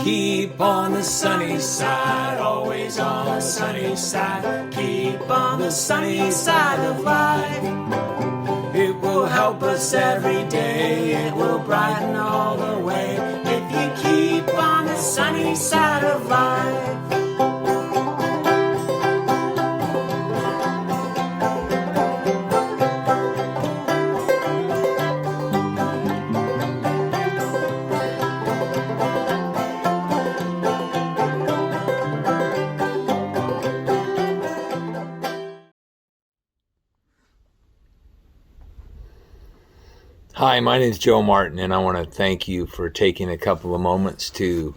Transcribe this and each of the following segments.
Keep on the sunny side, always on the sunny side. Keep on the sunny side of life. It will help us every day, it will brighten all the way. If you keep on the sunny side of life. Hi, my name is Joe Martin, and I want to thank you for taking a couple of moments to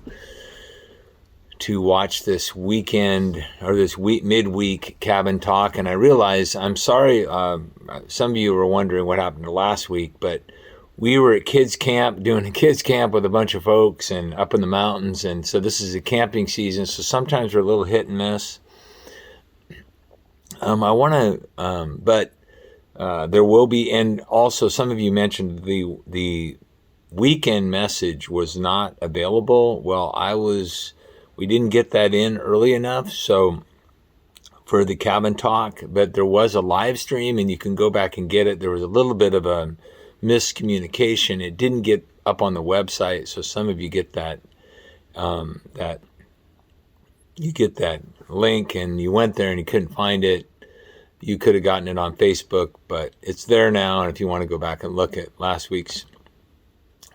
watch this weekend or this midweek cabin talk. And I realize, I'm sorry, some of you were wondering what happened to last week, but we were at kids camp, doing a kids camp with a bunch of folks and up in the mountains. And so this is a camping season, so sometimes we're a little hit and miss. There will be, and also some of you mentioned the weekend message was not available. Well, we didn't get that in early enough, so for the cabin talk, but there was a live stream and you can go back and get it. There was a little bit of a miscommunication. It didn't get up on the website, so some of you get that link and you went there and you couldn't find it. You could have gotten it on Facebook, but it's there now. And if you want to go back and look at last week's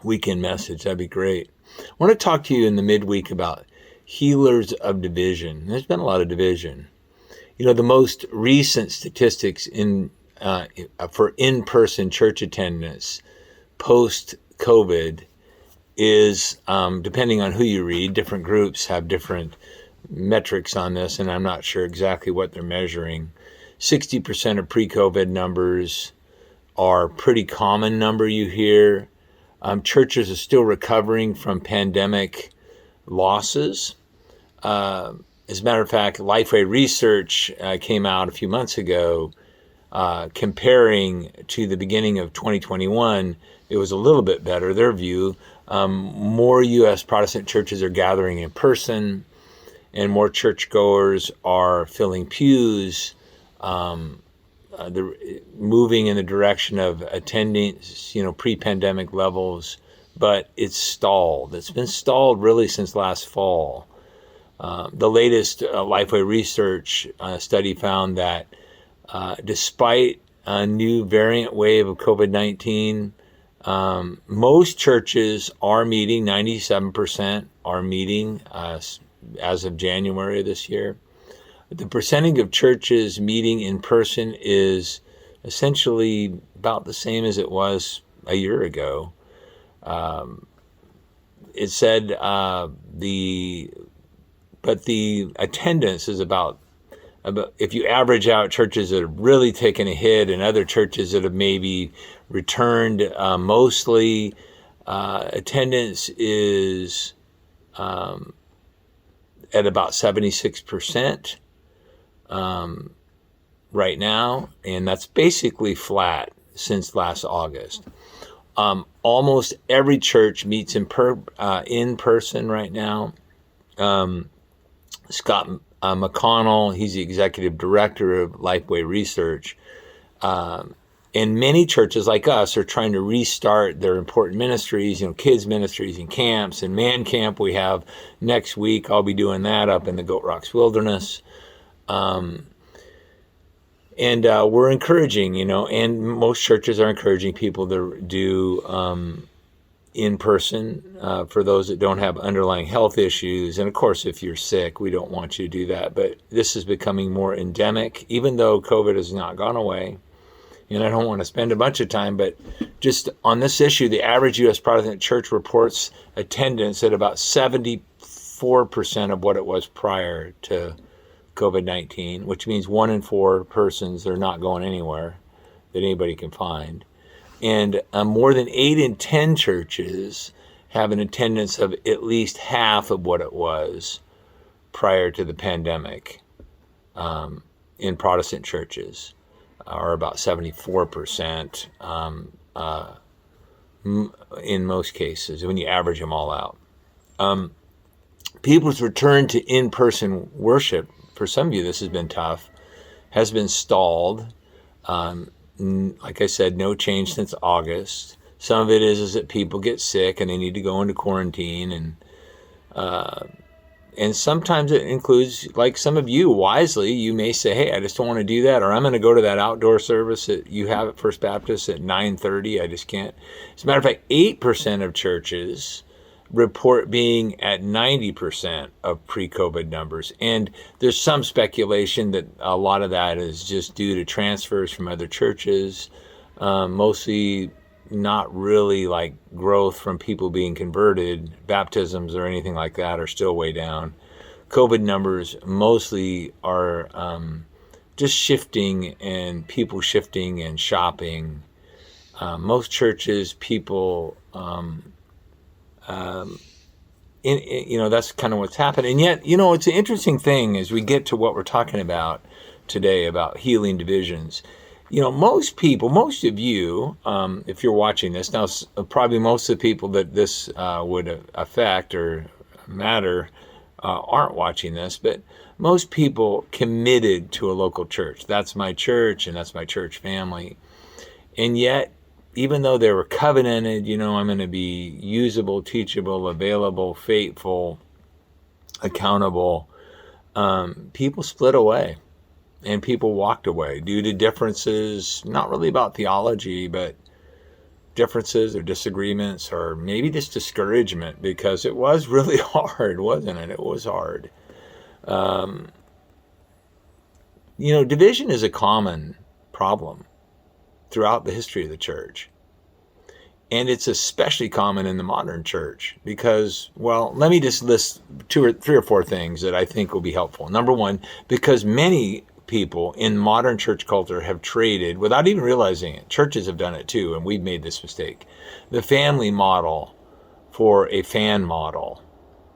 weekend message, that'd be great. I want to talk to you in the midweek about healers of division. There's been a lot of division. You know, the most recent statistics for in-person church attendance post-COVID is, depending on who you read, different groups have different metrics on this, and I'm not sure exactly what they're measuring. 60% of pre-COVID numbers are pretty common number you hear. Churches are still recovering from pandemic losses. As a matter of fact, Lifeway Research came out a few months ago comparing to the beginning of 2021. It was a little bit better, their view. More U.S. Protestant churches are gathering in person, and more churchgoers are filling pews. Moving in the direction of attending, pre-pandemic levels, but it's stalled. It's been stalled really since last fall. The latest Lifeway Research study found that despite a new variant wave of COVID-19, most churches are meeting, 97% are meeting as of January of this year. The percentage of churches meeting in person is essentially about the same as it was a year ago. It said the attendance is about, if you average out churches that have really taken a hit and other churches that have maybe returned mostly, attendance is at about 76%. Right now, and that's basically flat since last August. Almost every church meets in person right now. Scott McConnell, he's the executive director of Lifeway Research, and many churches like us are trying to restart their important ministries, kids ministries and camps, and man camp we have next week. I'll be doing that up in the Goat Rocks Wilderness. We're encouraging, and most churches are encouraging people to do in person for those that don't have underlying health issues. And of course, if you're sick, we don't want you to do that. But this is becoming more endemic, even though COVID has not gone away. And I don't want to spend a bunch of time, but just on this issue, the average U.S. Protestant church reports attendance at about 74% of what it was prior to COVID-19, which means 1 in 4 persons are not going anywhere that anybody can find. And more than 8 in 10 churches have an attendance of at least half of what it was prior to the pandemic in Protestant churches, or about 74% in most cases when you average them all out. people's return to in-person worship, for some of you this has been tough, has been stalled. Like I said, no change since August. Some of it is that people get sick and they need to go into quarantine, and sometimes it includes, like some of you wisely, you may say, hey, I just don't want to do that, or I'm going to go to that outdoor service that you have at First Baptist at 9:30. I just can't. As a matter of fact, 8% of churches report being at 90% of pre-COVID numbers. And there's some speculation that a lot of that is just due to transfers from other churches, mostly not really like growth from people being converted. Baptisms or anything like that are still way down. COVID numbers mostly are just shifting, and people shifting and shopping. Most churches, people, that's kind of what's happened. And yet, it's an interesting thing as we get to what we're talking about today about healing divisions. Most people, most of you, if you're watching this now, probably most of the people that this would affect or matter aren't watching this, but most people committed to a local church. That's my church, and that's my church family. And yet, even though they were covenanted, I'm going to be usable, teachable, available, faithful, accountable, people split away. And people walked away due to differences, not really about theology, but differences or disagreements, or maybe just discouragement, because it was really hard, wasn't it? It was hard. Division is a common problem throughout the history of the church. And it's especially common in the modern church because, let me just list three or four things that I think will be helpful. Number one, because many people in modern church culture have traded, without even realizing it, churches have done it too, and we've made this mistake, the family model for a fan model.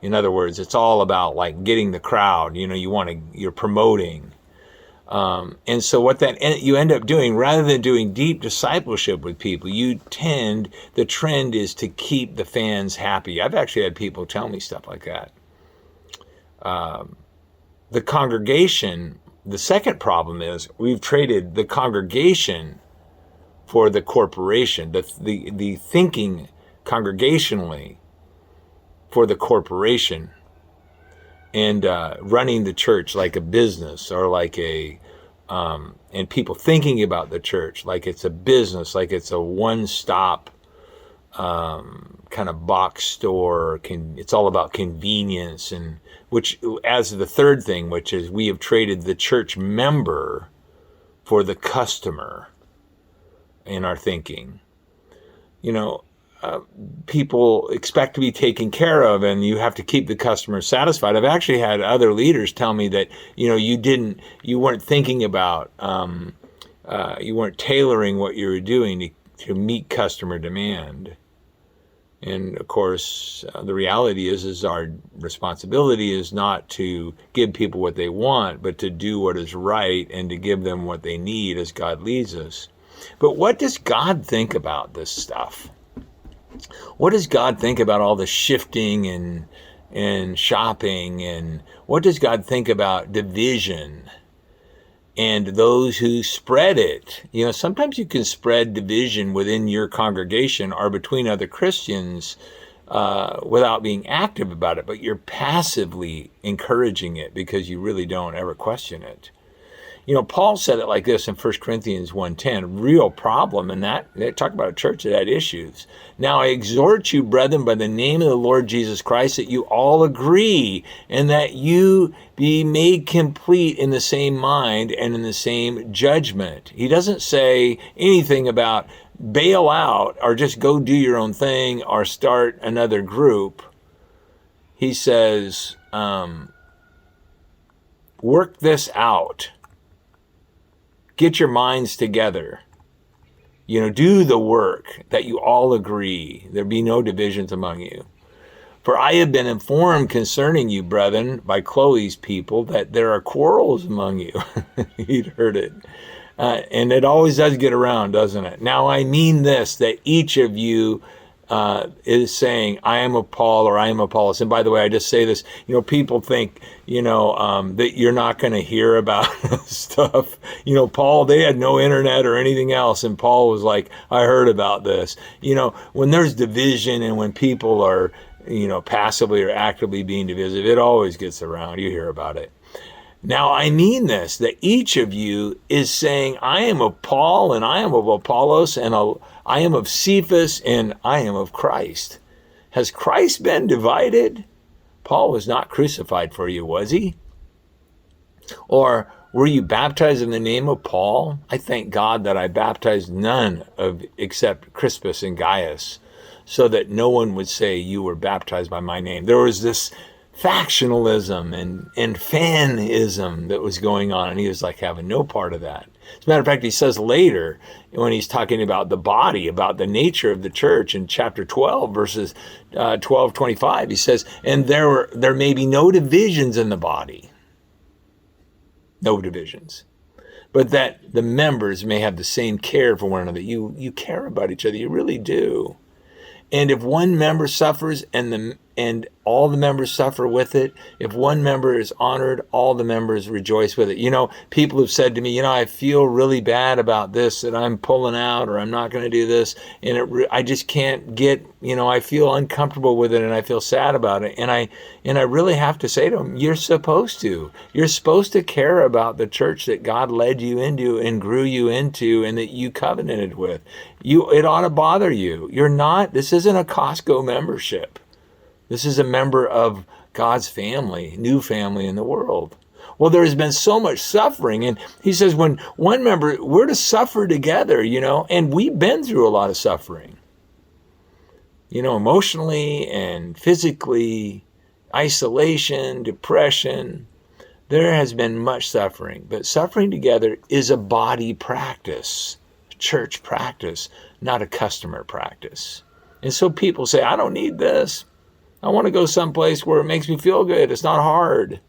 In other words, it's all about like getting the crowd, you're promoting. And so what you end up doing, rather than doing deep discipleship with people, the trend is to keep the fans happy. I've actually had people tell me stuff like that. The congregation, the second problem is we've traded the congregation for the corporation, the thinking congregationally for the corporation, and running the church like a business, or like and people thinking about the church like it's a business, like it's a one-stop kind of box store. It's all about convenience, and which, as the third thing, which is we have traded the church member for the customer in our thinking. People expect to be taken care of, and you have to keep the customer satisfied. I've actually had other leaders tell me that, you weren't thinking about, you weren't tailoring what you were doing to meet customer demand. And of course, the reality is our responsibility is not to give people what they want, but to do what is right and to give them what they need as God leads us. But what does God think about this stuff? What does God think about all the shifting and shopping? And what does God think about division and those who spread it? Sometimes you can spread division within your congregation or between other Christians without being active about it, but you're passively encouraging it because you really don't ever question it. Paul said it like this in 1 Corinthians 1:10, real problem in that. They talk about a church that had issues. Now I exhort you, brethren, by the name of the Lord Jesus Christ, that you all agree and that you be made complete in the same mind and in the same judgment. He doesn't say anything about bail out or just go do your own thing or start another group. He says, work this out. Get your minds together. Do the work that you all agree. There be no divisions among you. For I have been informed concerning you, brethren, by Chloe's people, that there are quarrels among you. He'd heard it. And it always does get around, doesn't it? Now I mean this, that each of you is saying, I am of Paul or I am Apollos. And by the way, I just say this, people think, that you're not going to hear about stuff. Paul, they had no internet or anything else. And Paul was like, I heard about this. When there's division and when people are, passively or actively being divisive, it always gets around. You hear about it. Now, I mean this, that each of you is saying, I am of Paul, and I am of Apollos, and I am of Cephas, and I am of Christ. Has Christ been divided? Paul was not crucified for you, was he? Or were you baptized in the name of Paul? I thank God that I baptized none except Crispus and Gaius, so that no one would say you were baptized by my name. There was this factionalism and fanism that was going on, and he was like having no part of that. As a matter of fact, he says later, when he's talking about the body, about the nature of the church in chapter 12, verses 12-25, he says, and there may be no divisions in the body. No divisions. But that the members may have the same care for one another. You care about each other. You really do. And if one member suffers and all the members suffer with it, if one member is honored, all the members rejoice with it. People have said to me, I feel really bad about this, that I'm pulling out or I'm not going to do this. And I just can't get, I feel uncomfortable with it and I feel sad about it. And I really have to say to them, you're supposed to. You're supposed to care about the church that God led you into and grew you into and that you covenanted with. It ought to bother you. This isn't a Costco membership. This is a member of God's family, new family in the world. Well, there has been so much suffering. And he says, when one member, we're to suffer together, and we've been through a lot of suffering, emotionally and physically, isolation, depression. There has been much suffering, but suffering together is a body practice, church practice, not a customer practice. And so people say, I don't need this. I want to go someplace where it makes me feel good. It's not hard.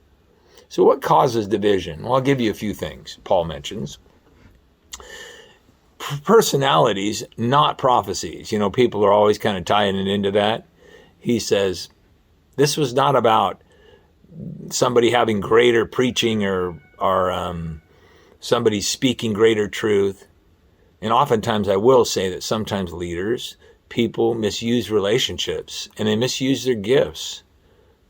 So what causes division? Well, I'll give you a few things Paul mentions. Personalities, not prophecies. People are always kind of tying it into that. He says, this was not about somebody having greater preaching or somebody speaking greater truth. And oftentimes I will say that sometimes leaders, people misuse relationships and they misuse their gifts.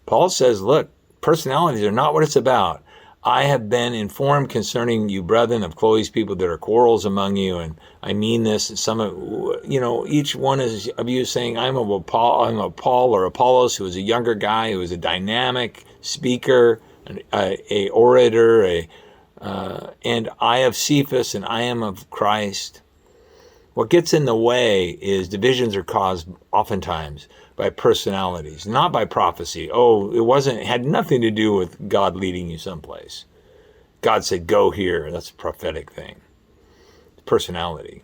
Paul says, look, personalities are not what it's about. I have been informed concerning you, brethren, of Chloe's people, there are quarrels among you, and I mean this. Each one of you is saying, I'm a Paul or Apollos, who is a younger guy, who is a dynamic speaker, a orator, and I of Cephas, and I am of Christ. What gets in the way is divisions are caused oftentimes by personalities, not by prophecy. It had nothing to do with God leading you someplace. God said, go here. That's a prophetic thing. Personality.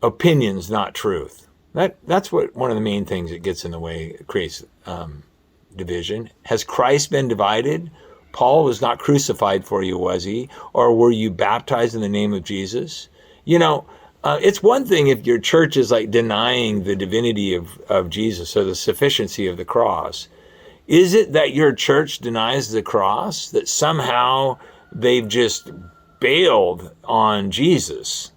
Opinions, not truth. That's one of the main things that gets in the way, creates division. Has Christ been divided? Paul was not crucified for you, was he? Or were you baptized in the name of Jesus? It's one thing if your church is like denying the divinity of Jesus or the sufficiency of the cross. Is it that your church denies the cross, that somehow they've just bailed on Jesus?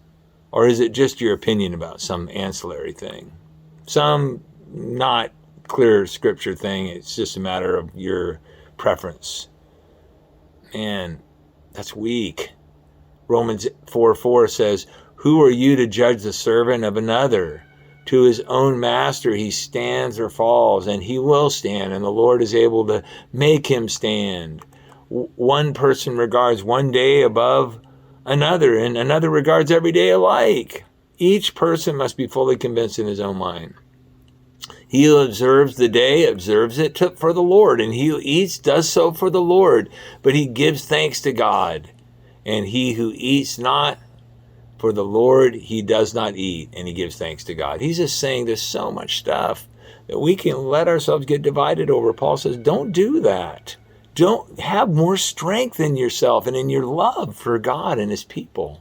Or is it just your opinion about some ancillary thing? Some not clear scripture thing, it's just a matter of your preference. Man, that's weak. Romans 4:4 says, who are you to judge the servant of another? To his own master he stands or falls, and he will stand, and the Lord is able to make him stand. One person regards one day above another, and another regards every day alike. Each person must be fully convinced in his own mind. He who observes the day observes it for the Lord, and he who eats does so for the Lord, but he gives thanks to God. And he who eats not for the Lord, he does not eat, and he gives thanks to God. He's just saying there's so much stuff that we can let ourselves get divided over. Paul says, don't do that. Don't have more strength in yourself and in your love for God and his people.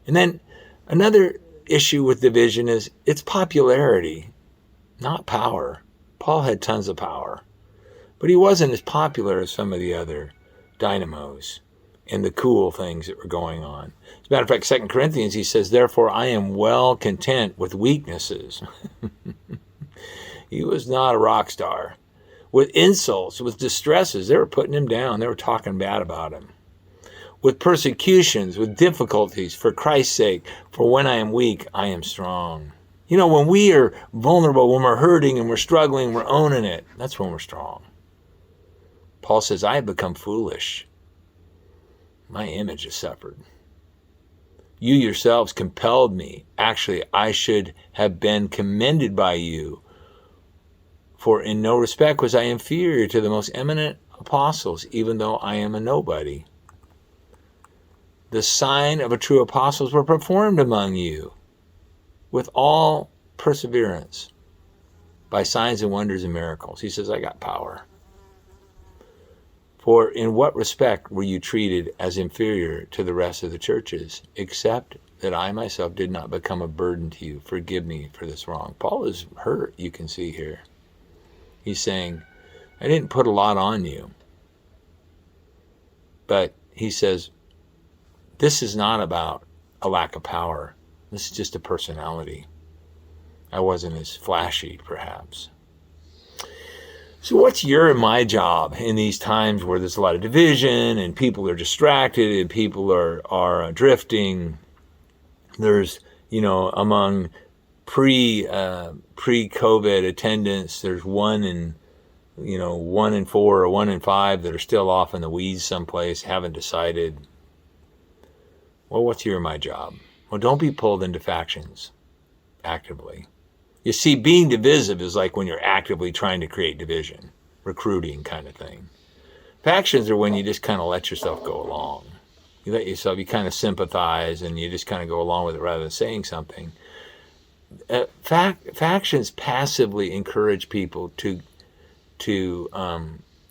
And then another issue with division is it's popularity, not power. Paul had tons of power, but he wasn't as popular as some of the other dynamos and the cool things that were going on. As a matter of fact, 2 Corinthians, he says, therefore I am well content with weaknesses. He was not a rock star. With insults, with distresses, they were putting him down. They were talking bad about him. With persecutions, with difficulties, for Christ's sake, for when I am weak, I am strong. You know, when we are vulnerable, when we're hurting and we're struggling, we're owning it, that's when we're strong. Paul says, I have become foolish. My image has suffered. You yourselves compelled me. Actually, I should have been commended by you. For in no respect was I inferior to the most eminent apostles, even though I am a nobody. The sign of a true apostle were performed among you with all perseverance by signs and wonders and miracles. He says, I got power. For in what respect were you treated as inferior to the rest of the churches, except that I myself did not become a burden to you? Forgive me for this wrong. Paul is hurt, you can see here. He's saying, I didn't put a lot on you. But he says, this is not about a lack of power. This is just a personality. I wasn't as flashy, perhaps. So what's your and my job in these times where there's a lot of division and people are distracted and people are drifting? There's, among pre-COVID attendance, there's 1 in 4 or 1 in 5 that are still off in the weeds someplace, haven't decided. Well, what's your and my job? Well, don't be pulled into factions actively. You see, being divisive is like when you're actively trying to create division, recruiting kind of thing. Factions are when you just kind of let yourself go along. You kind of sympathize and you just kind of go along with it rather than saying something. Factions passively encourage people to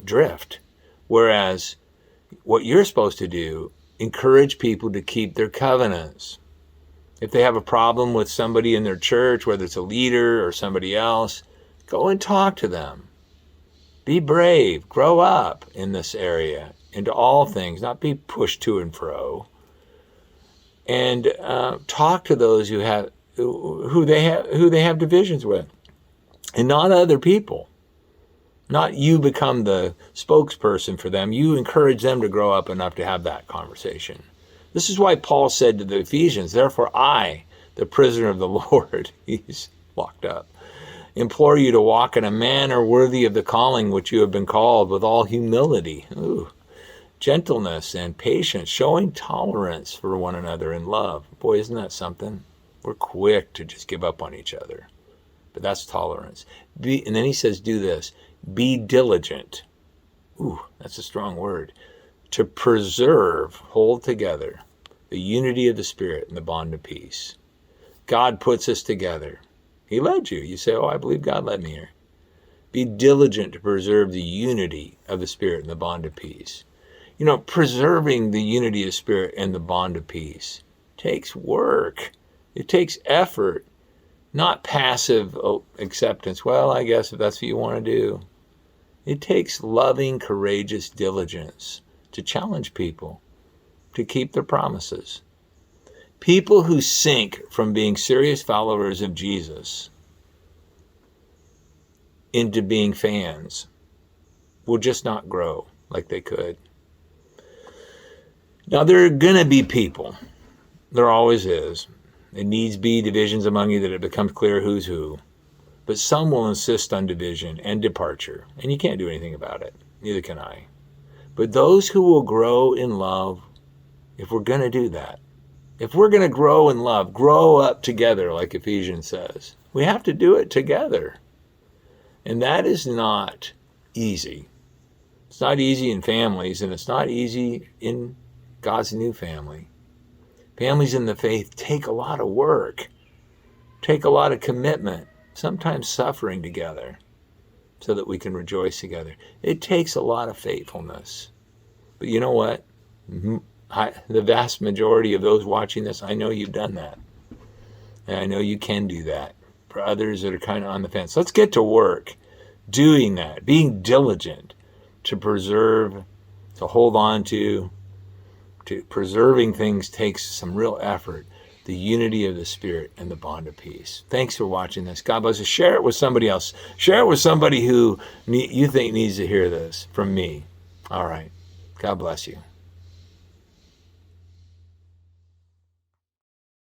drift, whereas what you're supposed to do, encourage people to keep their covenants. If they have a problem with somebody in their church, whether it's a leader or somebody else, go and talk to them. Be brave. Grow up in this area into all things, not be pushed to and fro. And talk to those who they have divisions with, and not other people. Not you become the spokesperson for them. You encourage them to grow up enough to have that conversation. This is why Paul said to the Ephesians, therefore I, the prisoner of the Lord, he's locked up, implore you to walk in a manner worthy of the calling which you have been called, with all humility, gentleness and patience, showing tolerance for one another in love. Boy, isn't that something? We're quick to just give up on each other. But that's tolerance. And then he says, do this. Be diligent. That's a strong word. To preserve, hold together, the unity of the Spirit and the bond of peace. God puts us together. He led you. You say, I believe God led me here. Be diligent to preserve the unity of the Spirit and the bond of peace. Preserving the unity of Spirit and the bond of peace takes work. It takes effort, not passive acceptance. Well, I guess if that's what you want to do. It takes loving, courageous diligence to challenge people to keep their promises. People who sink from being serious followers of Jesus into being fans will just not grow like they could. Now, there are going to be people. There always is. It needs be divisions among you that it becomes clear who's who. But some will insist on division and departure, and you can't do anything about it. Neither can I. But those who will grow in love, if we're going to do that, if we're going to grow in love, grow up together, like Ephesians says, we have to do it together. And that is not easy. It's not easy in families, and it's not easy in God's new family. Families in the faith take a lot of work, take a lot of commitment, sometimes suffering together so that we can rejoice together. It takes a lot of faithfulness. But you know what? The vast majority of those watching this, I know you've done that. And I know you can do that. For others that are kind of on the fence, let's get to work doing that, being diligent to preserve, to hold on to preserving things takes some real effort. The unity of the Spirit and the bond of peace. Thanks for watching this. God bless you. Share it with somebody else. Share it with somebody who you think needs to hear this from me. All right. God bless you.